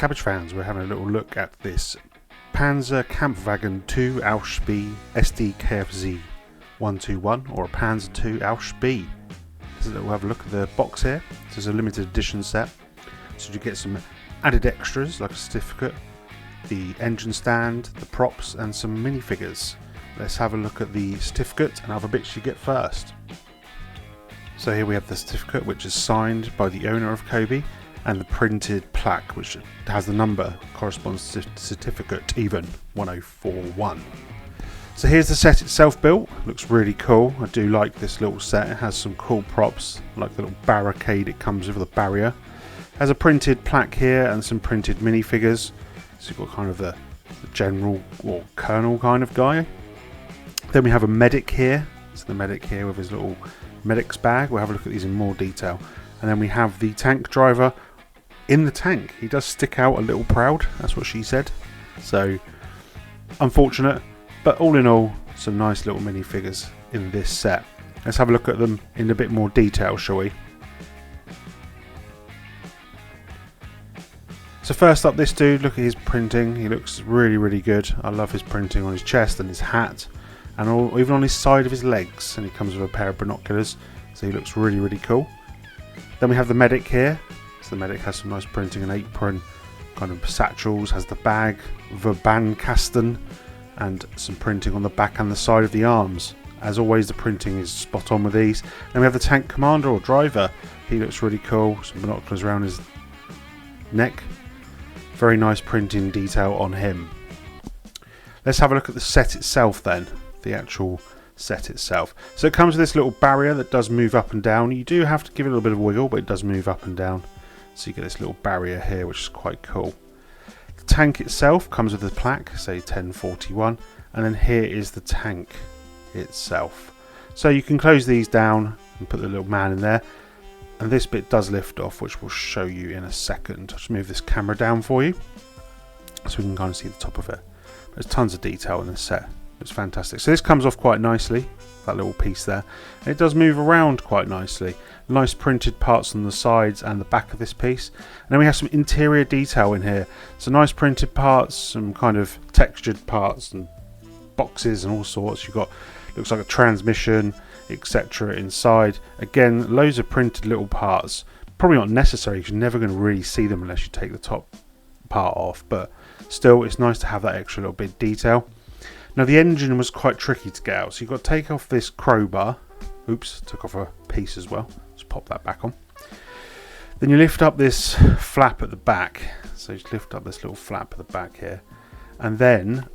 Cabbage fans, we're having a little look at this PzKpfw 2 Ausf Sd.Kfz 121 or a Panzer 2 Ausf. We'll have a look at the box here. This is a limited edition set, so you get some added extras like a certificate, the engine stand, the props and some minifigures. Let's have a look at the certificate and other bits you get first. So here we have the certificate, which is signed by the owner of Cobi, and the printed plaque which has the number corresponds to certificate even 1041. So here's the set itself built. Looks really cool. I do like this little set. It has some cool props like the little barricade it comes with, the barrier. It has a printed plaque here and some printed minifigures. So you've got kind of the general or colonel kind of guy. Then we have a medic here. So the medic here with his little medic's bag. We'll have a look at these in more detail. And then we have the tank driver in the tank. He does stick out a little proud, that's what she said. So unfortunate, but all in all, some nice little minifigures in this set. Let's have a look at them in a bit more detail, shall we? So first up, this dude, look at his printing. He looks really, really good. I love his printing on his chest and his hat, and even on his side of his legs. And he comes with a pair of binoculars, so he looks really, really cool. Then we have the medic here. So the medic has some nice printing, an apron, kind of satchels, has the bag, verbandkasten, and some printing on the back and the side of the arms. As always, the printing is spot on with these. Then we have the tank commander or driver. He looks really cool. Some binoculars around his neck. Very nice printing detail on him. Let's have a look at the set itself then. The actual set itself. So it comes with this little barrier that does move up and down. You do have to give it a little bit of wiggle, but it does move up and down. So you get this little barrier here, which is quite cool. The tank itself comes with a plaque, say 1041, and then here is the tank itself. So you can close these down and put the little man in there, and this bit does lift off, which we'll show you in a second. I'll just move this camera down for you so we can kind of see the top of it. There's tons of detail in this set. It's fantastic. So this comes off quite nicely, that little piece there, and it does move around quite nicely. Nice printed parts on the sides and the back of this piece. And then we have some interior detail in here. So nice printed parts, some kind of textured parts and boxes and all sorts. You've got, looks like a transmission, etc. inside. Again, loads of printed little parts. Probably not necessary because you're never going to really see them unless you take the top part off, but still it's nice to have that extra little bit of detail. Now the engine was quite tricky to get out, so you've got to take off this crowbar. Oops, took off a piece as well. Just pop that back on. Then you lift up this flap at the back. So you just lift up this little flap at the back here. And then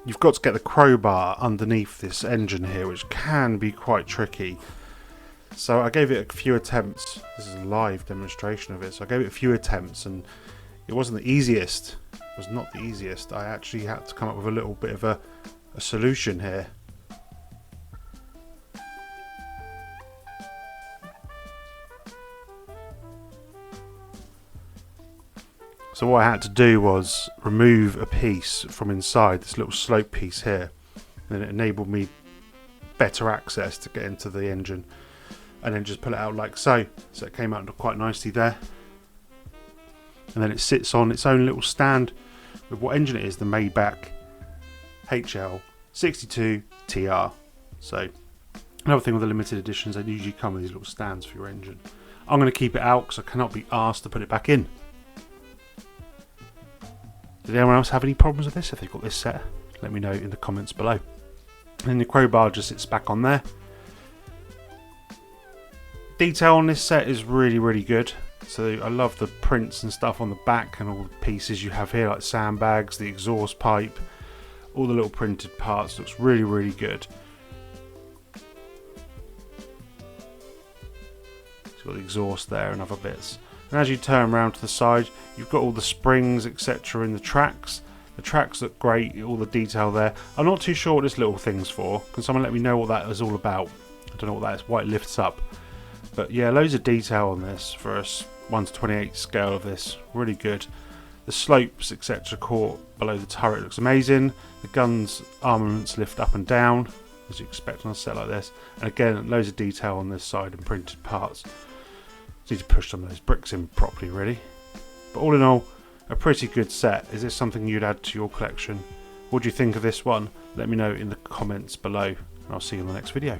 you've got to get the crowbar underneath this engine here, which can be quite tricky. So I gave it a few attempts. This is a live demonstration of it. So I gave it a few attempts and it wasn't the easiest. It was not the easiest. I actually had to come up with a little bit of a solution here. So what I had to do was remove a piece from inside, this little slope piece here, and it enabled me better access to get into the engine, and then just pull it out like so. So it came out quite nicely there, and then it sits on its own little stand with what engine it is, the Maybach HL62TR. So another thing with the limited editions, they usually come with these little stands for your engine. I'm going to keep it out because I cannot be asked to put it back in. Did anyone else have any problems with this? If they've got this set, let me know in the comments below. And then the crowbar just sits back on there. Detail on this set is really, really good. So I love the prints and stuff on the back and all the pieces you have here, like sandbags, the exhaust pipe, all the little printed parts. Looks really, really good. So you've got the exhaust there and other bits. And as you turn around to the side, you've got all the springs, etc. in the tracks. The tracks look great, all the detail there. I'm not too sure what this little thing's for. Can someone let me know what that is all about? I don't know what that is, why it lifts up. But yeah, loads of detail on this for a 1:28 scale of this. Really good. The slopes, etc. caught below the turret looks amazing. The guns, armaments lift up and down, as you expect on a set like this. And again, loads of detail on this side and printed parts. Need to push some of those bricks in properly, really. But all in all, a pretty good set. Is this something you'd add to your collection? What do you think of this one? Let me know in the comments below, and I'll see you in the next video.